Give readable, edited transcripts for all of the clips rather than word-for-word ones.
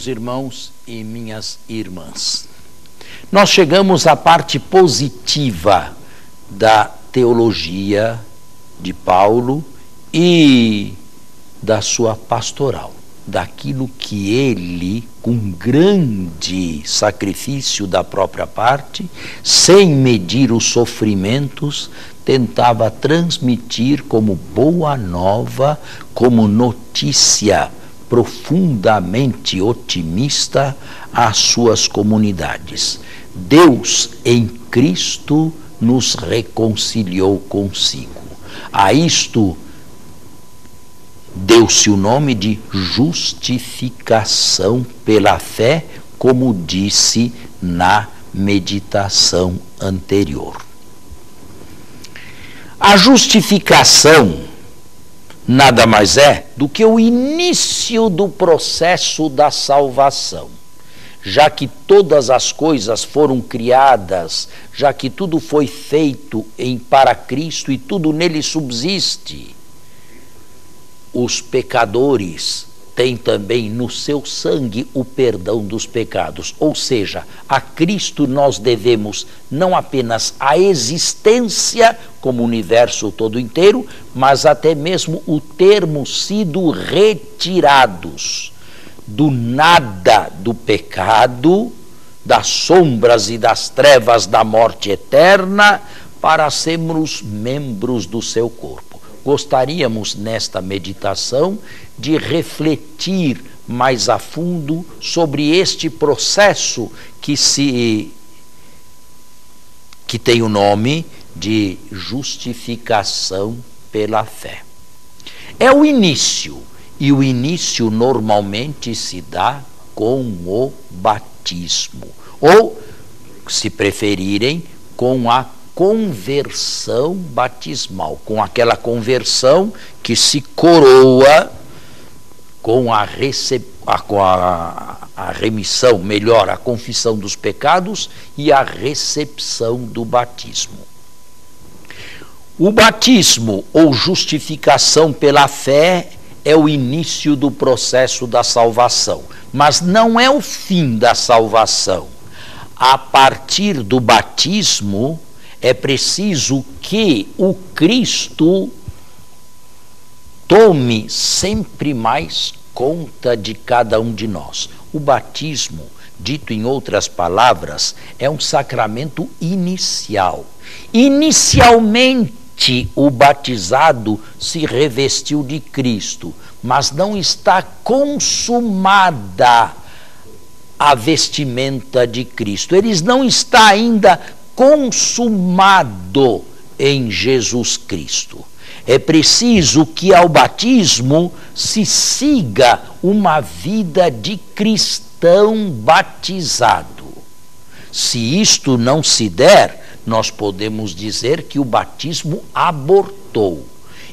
meus irmãos e minhas irmãs. Nós chegamos à parte positiva da teologia de Paulo e da sua pastoral, daquilo que ele, com grande sacrifício da própria parte, sem medir os sofrimentos, tentava transmitir como boa nova, como notícia profundamente otimista às suas comunidades. Deus em Cristo nos reconciliou consigo. A isto deu-se o nome de justificação pela fé, como disse na meditação anterior. A justificação nada mais é do que o início do processo da salvação. Já que todas as coisas foram criadas, já que tudo foi feito para Cristo e tudo nele subsiste, os pecadores têm também no seu sangue o perdão dos pecados. Ou seja, a Cristo nós devemos não apenas a existência como o universo todo inteiro, mas até mesmo o termos sido retirados do nada do pecado, das sombras e das trevas da morte eterna, para sermos membros do seu corpo. Gostaríamos, nesta meditação, de refletir mais a fundo sobre este processo que tem o nome de justificação pela fé. É o início, e o início normalmente se dá com o batismo, ou, se preferirem, com a conversão batismal, com aquela conversão que se coroa com a remissão, melhor, a confissão dos pecados e a recepção do batismo. O batismo ou justificação pela fé é o início do processo da salvação, mas não é o fim da salvação. A partir do batismo é preciso que o Cristo tome sempre mais conta de cada um de nós. O batismo, dito em outras palavras, é um sacramento inicial. Inicialmente, o batizado se revestiu de Cristo, mas não está consumada a vestimenta de Cristo. Ele não está ainda consumado em Jesus Cristo. É preciso que ao batismo se siga uma vida de cristão batizado. Se isto não se der, nós podemos dizer que o batismo abortou.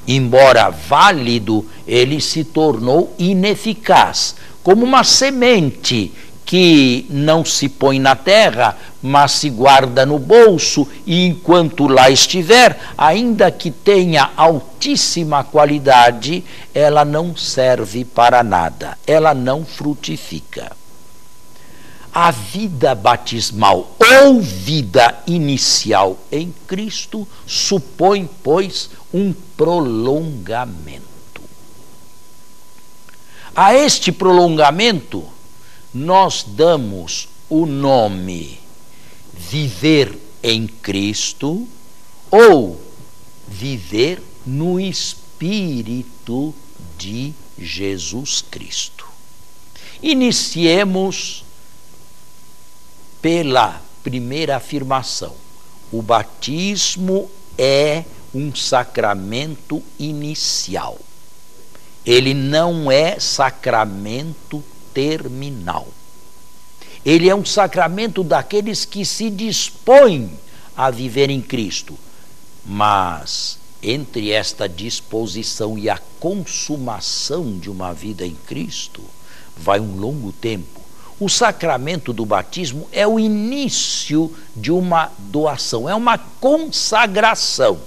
Embora válido, ele se tornou ineficaz, como uma semente que não se põe na terra, mas se guarda no bolso, e enquanto lá estiver, ainda que tenha altíssima qualidade, ela não serve para nada, ela não frutifica. A vida batismal ou vida inicial em Cristo supõe, pois, um prolongamento. A este prolongamento, nós damos o nome viver em Cristo ou viver no Espírito de Jesus Cristo. Iniciemos pela primeira afirmação. O batismo é um sacramento inicial. Ele não é sacramento terminal. Ele é um sacramento daqueles que se dispõem a viver em Cristo. Mas entre esta disposição e a consumação de uma vida em Cristo, vai um longo tempo. O sacramento do batismo é o início de uma doação, é uma consagração.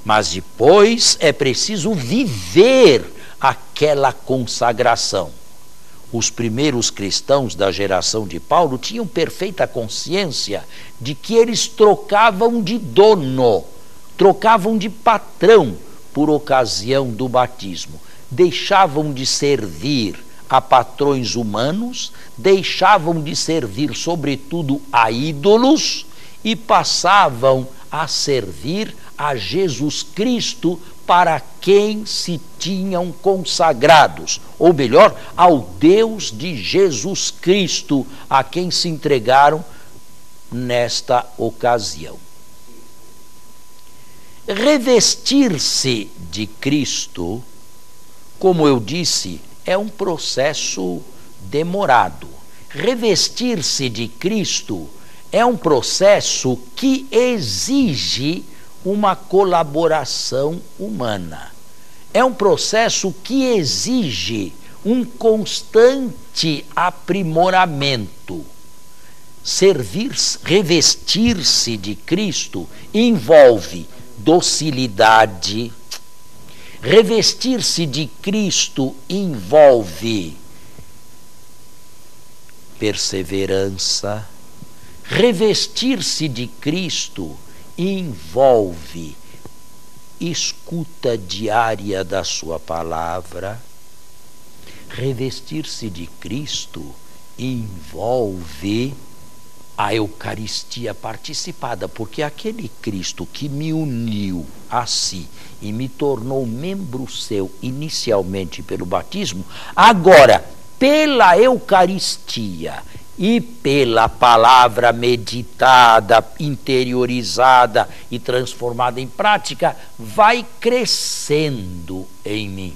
Mas depois é preciso viver aquela consagração. os primeiros cristãos da geração de Paulo tinham perfeita consciência de que eles trocavam de dono, trocavam de patrão por ocasião do batismo. Deixavam de servir a patrões humanos, deixavam de servir, sobretudo, a ídolos e passavam a servir a Jesus Cristo, para quem se tinham consagrados, ou melhor, ao Deus de Jesus Cristo, a quem se entregaram nesta ocasião. Revestir-se de Cristo, como eu disse, é um processo demorado. Revestir-se de Cristo é um processo que exige uma colaboração humana. É um processo que exige um constante aprimoramento. Revestir-se de Cristo envolve docilidade. Revestir-se de Cristo envolve perseverança. Revestir-se de Cristo envolve escuta diária da sua palavra. Revestir-se de Cristo envolve a Eucaristia participada, porque aquele Cristo que me uniu a si e me tornou membro seu inicialmente pelo batismo, agora, pela Eucaristia e pela palavra meditada, interiorizada e transformada em prática, vai crescendo em mim.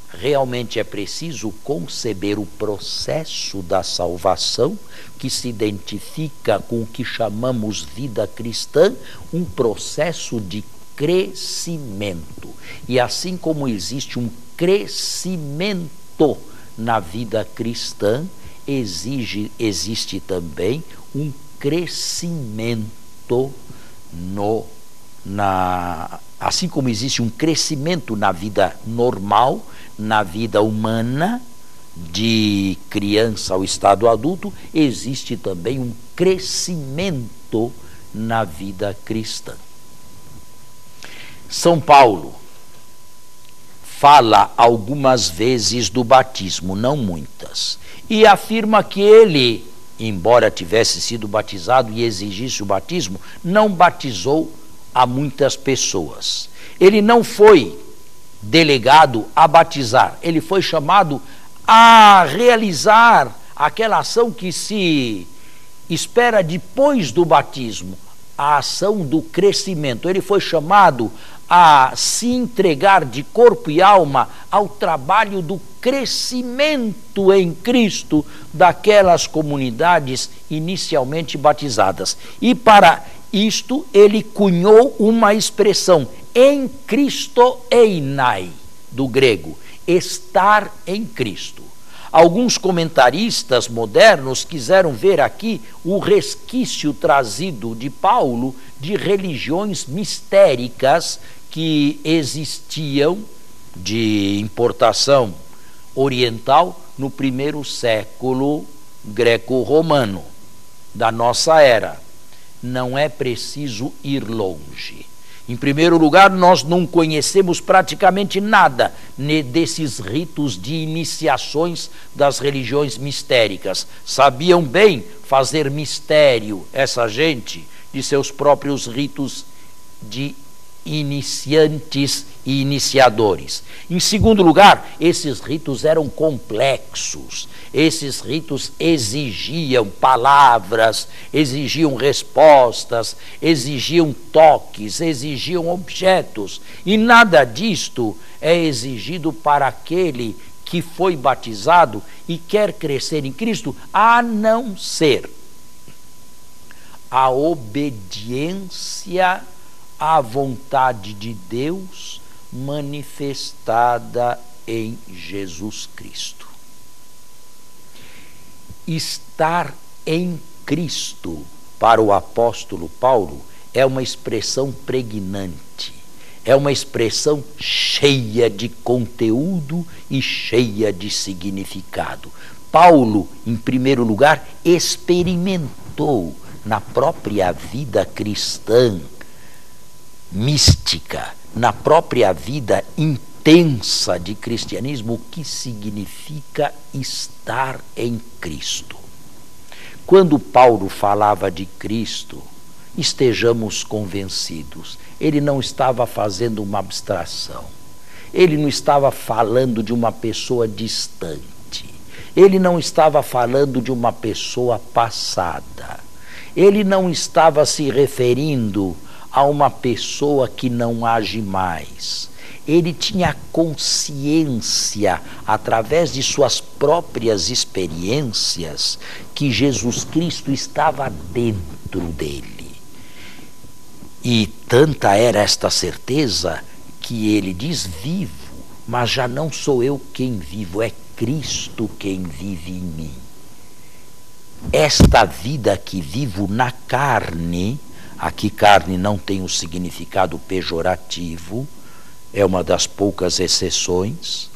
Realmente é preciso conceber o processo da salvação, que se identifica com o que chamamos vida cristã, um processo de crescimento. E assim como existe um crescimento na vida cristã, existe também um crescimento assim como existe um crescimento na vida normal, na vida humana, de criança ao estado adulto, existe também um crescimento na vida cristã. São Paulo fala algumas vezes do batismo, não muitas, e afirma que ele, embora tivesse sido batizado e exigisse o batismo, não batizou a muitas pessoas. Ele não foi delegado a batizar, ele foi chamado a realizar aquela ação que se espera depois do batismo, a ação do crescimento. Ele foi chamado a se entregar de corpo e alma ao trabalho do crescimento em Cristo daquelas comunidades inicialmente batizadas. E para isto ele cunhou uma expressão, em Cristo einai, do grego, estar em Cristo. Alguns comentaristas modernos quiseram ver aqui o resquício trazido de Paulo de religiões mistéricas que existiam de importação oriental no primeiro século greco-romano da nossa era. Não é preciso ir longe. Em primeiro lugar, nós não conhecemos praticamente nada desses ritos de iniciações das religiões mistéricas. Sabiam bem fazer mistério, essa gente, de seus próprios ritos de iniciantes e iniciadores. Em segundo lugar, esses ritos eram complexos. Esses ritos exigiam palavras, exigiam respostas, exigiam toques, exigiam objetos. E nada disto é exigido para aquele que foi batizado e quer crescer em Cristo, a não ser a obediência à vontade de Deus manifestada em Jesus Cristo. Estar em Cristo, para o apóstolo Paulo, é uma expressão pregnante, é uma expressão cheia de conteúdo e cheia de significado. Paulo, em primeiro lugar, experimentou na própria vida cristã mística, na própria vida intensa de cristianismo, o que significa estar em Cristo. Quando Paulo falava de Cristo, estejamos convencidos, ele não estava fazendo uma abstração, ele não estava falando de uma pessoa distante, ele não estava falando de uma pessoa passada, ele não estava se referindo a uma pessoa que não age mais. Ele tinha consciência, através de suas próprias experiências, que Jesus Cristo estava dentro dele. E tanta era esta certeza que ele diz: vivo, mas já não sou eu quem vivo, é Cristo quem vive em mim. Esta vida que vivo na carne, aqui carne não tem o significado pejorativo, é uma das poucas exceções,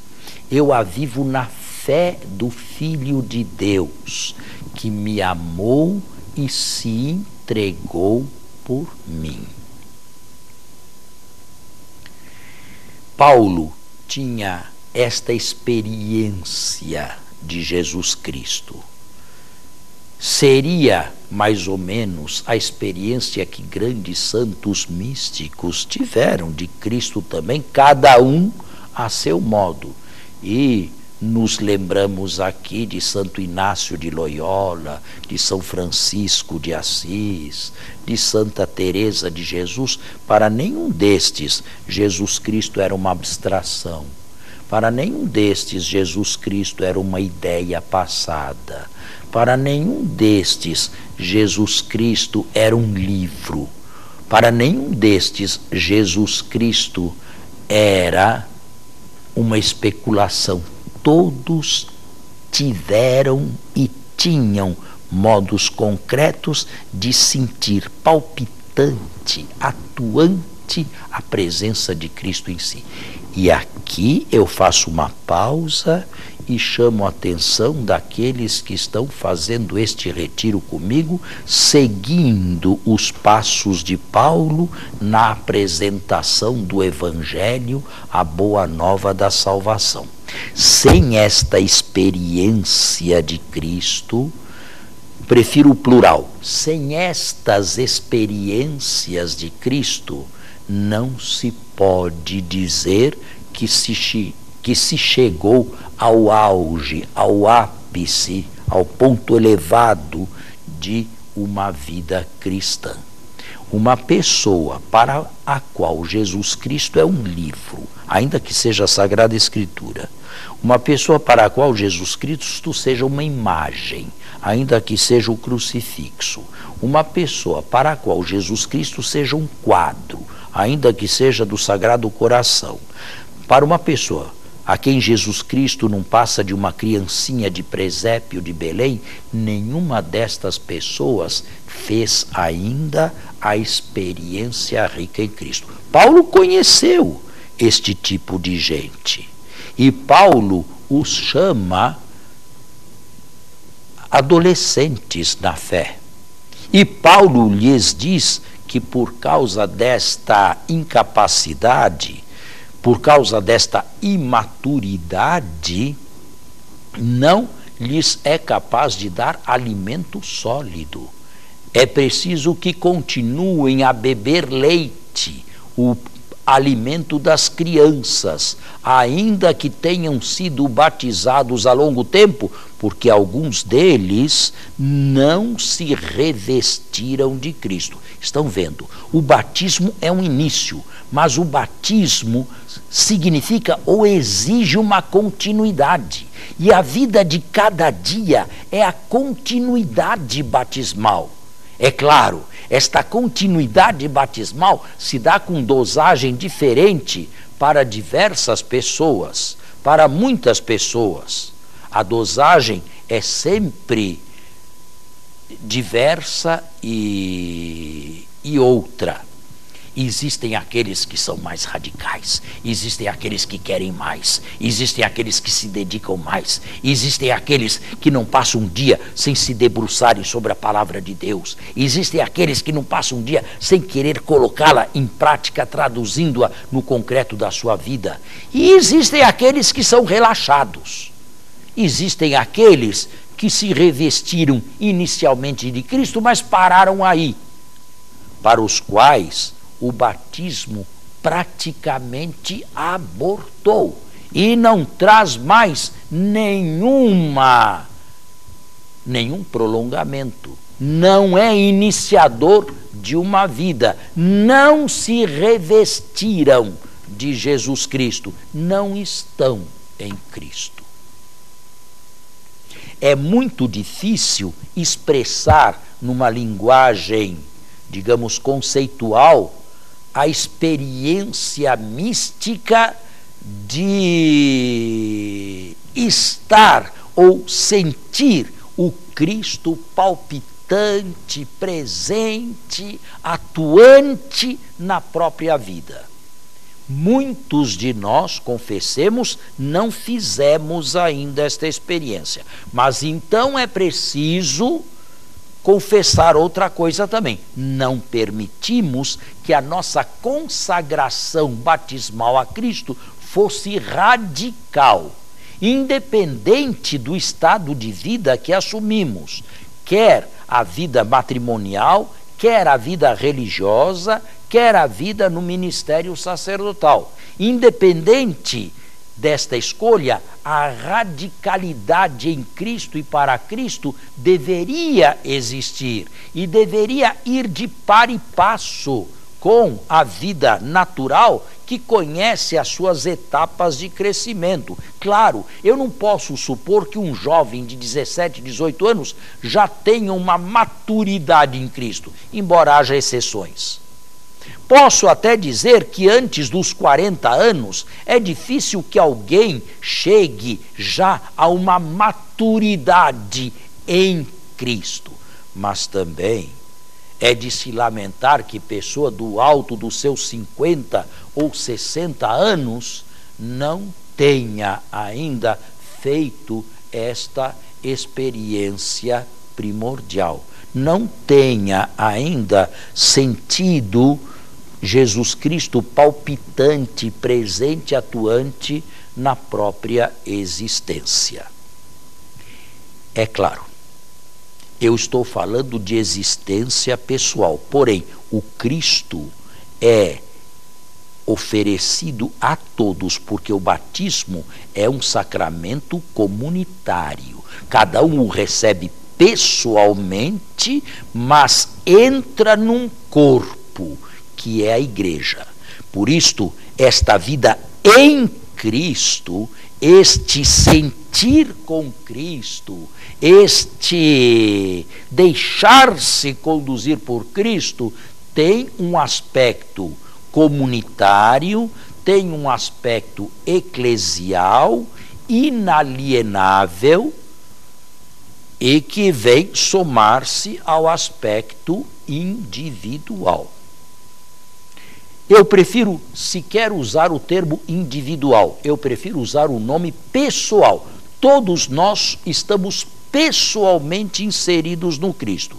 eu a vivo na fé do Filho de Deus, que me amou e se entregou por mim. Paulo tinha esta experiência de Jesus Cristo. Seria mais ou menos a experiência que grandes santos místicos tiveram de Cristo também, cada um a seu modo. E nos lembramos aqui de Santo Inácio de Loyola, de São Francisco de Assis, de Santa Teresa de Jesus. Para nenhum destes Jesus Cristo era uma abstração. Para nenhum destes Jesus Cristo era uma ideia passada. Para nenhum destes Jesus Cristo era um livro. Para nenhum destes Jesus Cristo era uma especulação. Todos tiveram e tinham modos concretos de sentir palpitante, atuante a presença de Cristo em si. E aqui eu faço uma pausa e chamo a atenção daqueles que estão fazendo este retiro comigo, seguindo os passos de Paulo na apresentação do Evangelho, a boa nova da salvação. Sem esta experiência de Cristo, prefiro o plural, sem estas experiências de Cristo, não se pode dizer que se chegou ao auge, ao ápice, ao ponto elevado de uma vida cristã. Uma pessoa para a qual Jesus Cristo é um livro, ainda que seja a Sagrada Escritura, uma pessoa para a qual Jesus Cristo seja uma imagem, ainda que seja o crucifixo, uma pessoa para a qual Jesus Cristo seja um quadro, ainda que seja do Sagrado Coração, para uma pessoa a quem Jesus Cristo não passa de uma criancinha de presépio de Belém, nenhuma destas pessoas fez ainda a experiência rica em Cristo. Paulo conheceu este tipo de gente e Paulo os chama adolescentes na fé. E Paulo lhes diz que por causa desta incapacidade, por causa desta imaturidade, não lhes é capaz de dar alimento sólido. É preciso que continuem a beber leite, o alimento das crianças, ainda que tenham sido batizados há longo tempo, porque alguns deles não se revestiram de Cristo. Estão vendo? O batismo é um início, mas o batismo significa ou exige uma continuidade. E a vida de cada dia é a continuidade batismal. É claro, esta continuidade batismal se dá com dosagem diferente para diversas pessoas, para muitas pessoas. A dosagem é sempre diversa e outra. Existem aqueles que são mais radicais, existem aqueles que querem mais, existem aqueles que se dedicam mais, existem aqueles que não passam um dia sem se debruçarem sobre a palavra de Deus, existem aqueles que não passam um dia sem querer colocá-la em prática, traduzindo-a no concreto da sua vida, e existem aqueles que são relaxados, existem aqueles que se revestiram inicialmente de Cristo, mas pararam aí, para os quais o batismo praticamente abortou e não traz mais nenhum prolongamento, não é iniciador de uma vida, não se revestiram de Jesus Cristo, não estão em Cristo. É muito difícil expressar numa linguagem, digamos, conceitual, a experiência mística de estar ou sentir o Cristo palpitante, presente, atuante na própria vida. Muitos de nós, confessemos, não fizemos ainda esta experiência, mas então é preciso confessar outra coisa também. Não permitimos que a nossa consagração batismal a Cristo fosse radical, independente do estado de vida que assumimos, quer a vida matrimonial, quer a vida religiosa, quer a vida no ministério sacerdotal. Independente desta escolha, a radicalidade em Cristo e para Cristo deveria existir e deveria ir de par e passo com a vida natural que conhece as suas etapas de crescimento. Claro, eu não posso supor que um jovem de 17, 18 anos já tenha uma maturidade em Cristo, embora haja exceções. Posso até dizer que antes dos 40 anos é difícil que alguém chegue já a uma maturidade em Cristo. Mas também é de se lamentar que pessoa do alto dos seus 50 ou 60 anos não tenha ainda feito esta experiência primordial. Não tenha ainda sentido Jesus Cristo palpitante, presente, atuante na própria existência. É claro, eu estou falando de existência pessoal, porém, o Cristo é oferecido a todos, porque o batismo é um sacramento comunitário. Cada um o recebe pessoalmente, mas entra num corpo, que é a igreja. Por isto, esta vida em Cristo, este sentir com Cristo, este deixar-se conduzir por Cristo, tem um aspecto comunitário, tem um aspecto eclesial, inalienável, e que vem somar-se ao aspecto individual. Eu prefiro sequer usar o termo individual, eu prefiro usar o nome pessoal. Todos nós estamos pessoalmente inseridos no Cristo,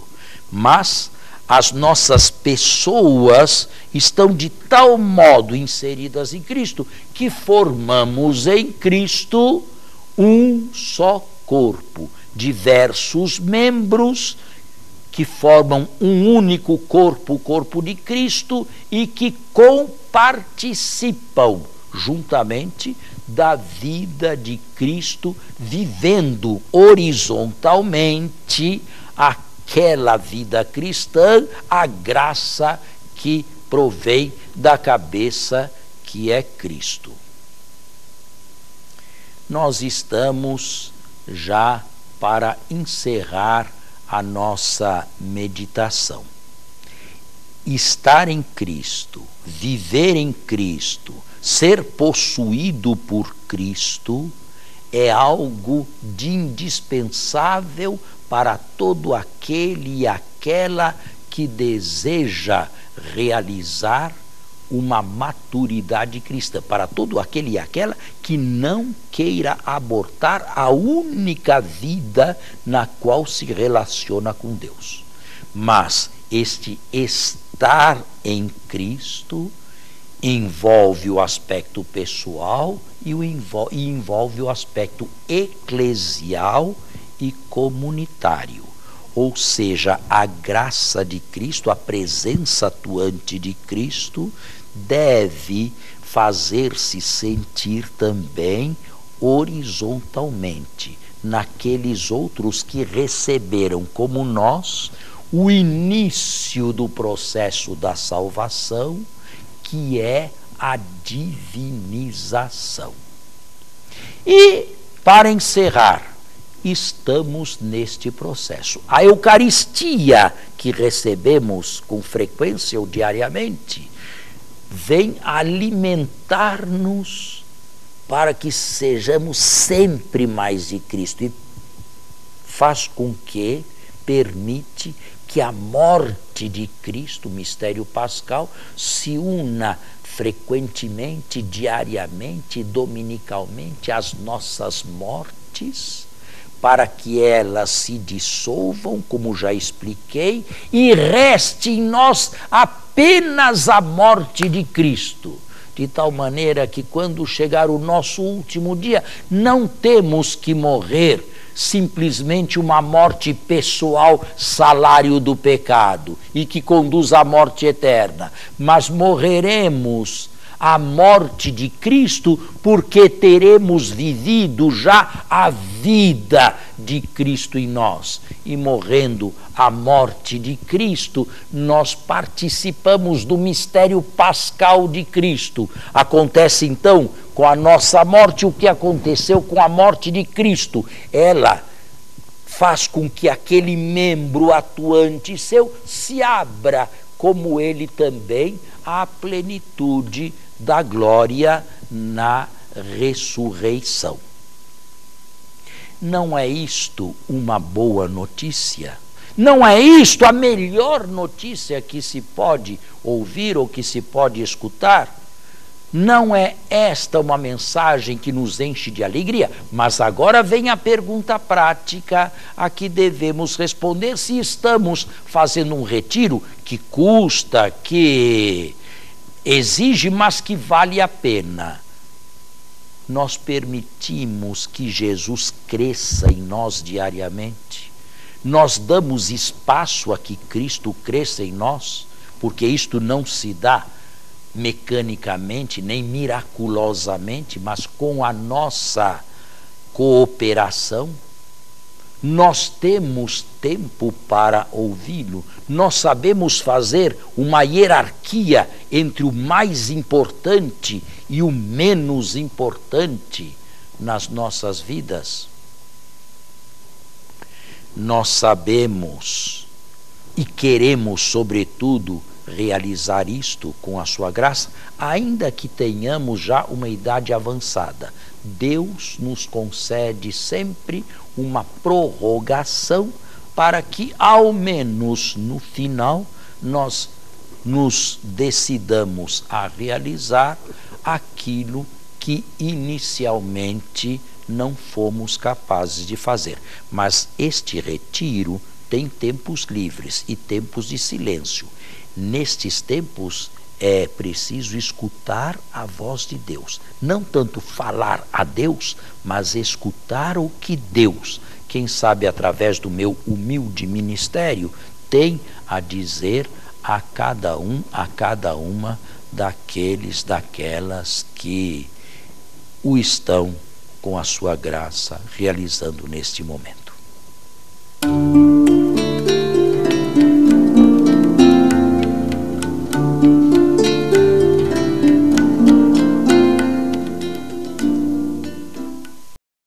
mas as nossas pessoas estão de tal modo inseridas em Cristo que formamos em Cristo um só corpo, diversos membros que formam um único corpo, o corpo de Cristo, e que comparticipam juntamente da vida de Cristo, vivendo horizontalmente aquela vida cristã, a graça que provém da cabeça que é Cristo. Nós estamos já para encerrar a nossa meditação. Estar em Cristo, viver em Cristo, ser possuído por Cristo é algo de indispensável para todo aquele e aquela que deseja realizar uma maturidade cristã para todo aquele e aquela que não queira abortar a única vida na qual se relaciona com Deus. Mas este estar em Cristo envolve o aspecto pessoal e envolve o aspecto eclesial e comunitário. Ou seja, a graça de Cristo, a presença atuante de Cristo, deve fazer-se sentir também horizontalmente naqueles outros que receberam, como nós, o início do processo da salvação, que é a divinização. E, para encerrar, estamos neste processo. A Eucaristia que recebemos com frequência ou diariamente vem alimentar-nos para que sejamos sempre mais de Cristo e faz com que, permite que a morte de Cristo, mistério pascal, se una frequentemente, diariamente, dominicalmente às nossas mortes, para que elas se dissolvam, como já expliquei, e reste em nós apenas a morte de Cristo, de tal maneira que quando chegar o nosso último dia, não temos que morrer simplesmente uma morte pessoal, salário do pecado, e que conduz à morte eterna, mas morreremos a morte de Cristo, porque teremos vivido já a vida de Cristo em nós. E morrendo a morte de Cristo, nós participamos do mistério pascal de Cristo. Acontece então com a nossa morte o que aconteceu com a morte de Cristo. Ela faz com que aquele membro atuante seu se abra, como ele também, à plenitude da glória na ressurreição. Não é isto uma boa notícia? Não é isto a melhor notícia que se pode ouvir ou que se pode escutar? Não é esta uma mensagem que nos enche de alegria? Mas agora vem a pergunta prática a que devemos responder se estamos fazendo um retiro que custa, que exige, mas que vale a pena. Nós permitimos que Jesus cresça em nós diariamente? Nós damos espaço a que Cristo cresça em nós? Porque isto não se dá mecanicamente, nem miraculosamente, mas com a nossa cooperação. Nós temos tempo para ouvi-lo, nós sabemos fazer uma hierarquia entre o mais importante e o menos importante nas nossas vidas. Nós sabemos e queremos, sobretudo, realizar isto com a sua graça, ainda que tenhamos já uma idade avançada. Deus nos concede sempre uma prorrogação para que, ao menos no final, nós nos decidamos a realizar aquilo que inicialmente não fomos capazes de fazer. Mas este retiro tem tempos livres e tempos de silêncio. Nestes tempos é preciso escutar a voz de Deus. Não tanto falar a Deus, mas escutar o que Deus, quem sabe através do meu humilde ministério, tem a dizer a cada um, a cada uma daqueles, daquelas que o estão com a sua graça realizando neste momento.